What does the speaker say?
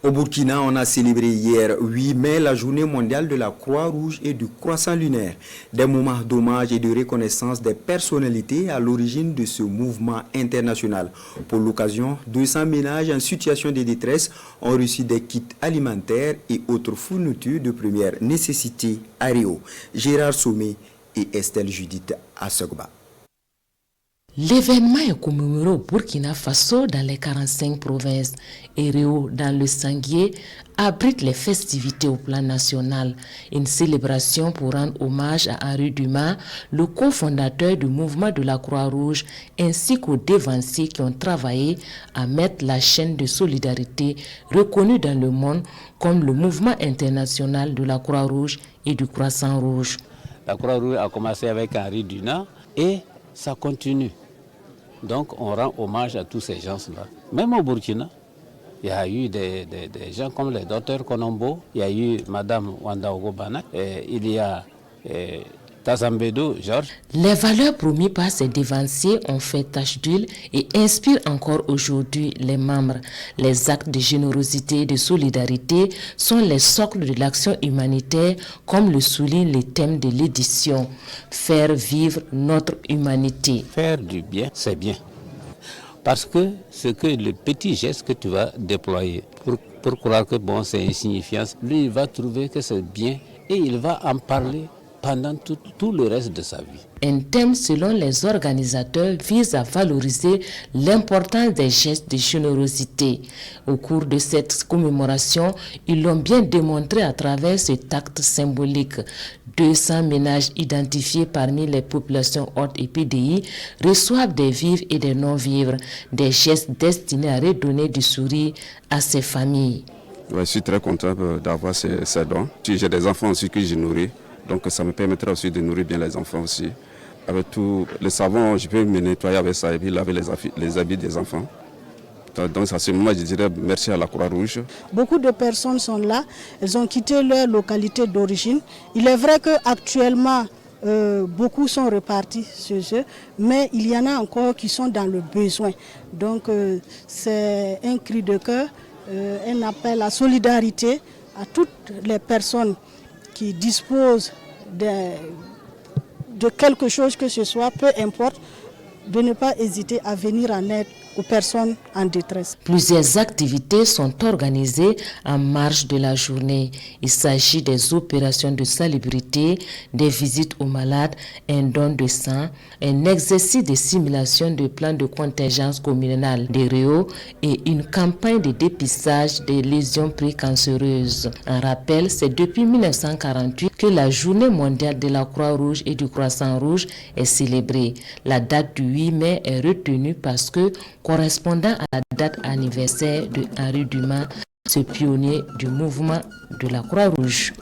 Au Burkina, on a célébré hier 8 mai la journée mondiale de la Croix-Rouge et du Croissant lunaire. Des moments d'hommage et de reconnaissance des personnalités à l'origine de ce mouvement international. Pour l'occasion, 200 ménages en situation de détresse ont reçu des kits alimentaires et autres fournitures de première nécessité à Rio. Gérard Sommet et Estelle Judith Assogba. L'événement est commémoré au Burkina Faso dans les 45 provinces et Rio dans le Sanguier abrite les festivités au plan national. Une célébration pour rendre hommage à Henri Dumas, le cofondateur du mouvement de la Croix-Rouge, ainsi qu'aux dévanciers qui ont travaillé à mettre la chaîne de solidarité reconnue dans le monde comme le mouvement international de la Croix-Rouge et du Croissant rouge. La Croix-Rouge a commencé avec Henri Dumas et ça continue. Donc on rend hommage à tous ces gens-là. Même au Burkina, il y a eu des gens comme le docteur Konombo, il y a eu Madame Wanda Ogobana, il y a Tazambedo Georges. Les valeurs promises par ces dévanciers ont fait tache d'huile et inspirent encore aujourd'hui les membres. Les actes de générosité et de solidarité sont les socles de l'action humanitaire, comme le souligne le thème de l'édition. Faire vivre notre humanité. Faire du bien, c'est bien. Parce que c'est que le petit geste que tu vas déployer pour croire que bon, c'est insignifiant, lui il va trouver que c'est bien et il va en parler pendant tout le reste de sa vie. Un thème, selon les organisateurs, vise à valoriser l'importance des gestes de générosité. Au cours de cette commémoration, ils l'ont bien démontré à travers cet acte symbolique. 200 ménages identifiés parmi les populations hautes et PDI reçoivent des vivres et des non-vivres, des gestes destinés à redonner du sourire à ces familles. Ouais, je suis très content d'avoir ces dons. J'ai des enfants aussi que je nourris. Donc ça me permettra aussi de nourrir bien les enfants aussi. Avec tout le savon, je peux me nettoyer avec ça et puis laver les habits des enfants. Donc à ce moment, je dirais merci à la Croix-Rouge. Beaucoup de personnes sont là, elles ont quitté leur localité d'origine. Il est vrai qu'actuellement, beaucoup sont repartis chez eux, mais il y en a encore qui sont dans le besoin. Donc c'est un cri de cœur, un appel à solidarité à toutes les personnes qui disposent de quelque chose que ce soit, peu importe, de ne pas hésiter à venir en aide aux personnes en détresse. Plusieurs activités sont organisées en marge de la journée. Il s'agit des opérations de salubrité, des visites aux malades, un don de sang, un exercice de simulation de plans de contingence communale des Rio et une campagne de dépistage des lésions précancéreuses. En rappel, c'est depuis 1948 que la journée mondiale de la Croix-Rouge et du Croissant rouge est célébrée. La date du 8 mai est retenue parce que correspondant à la date anniversaire de Henri Dumas, ce pionnier du mouvement de la Croix-Rouge.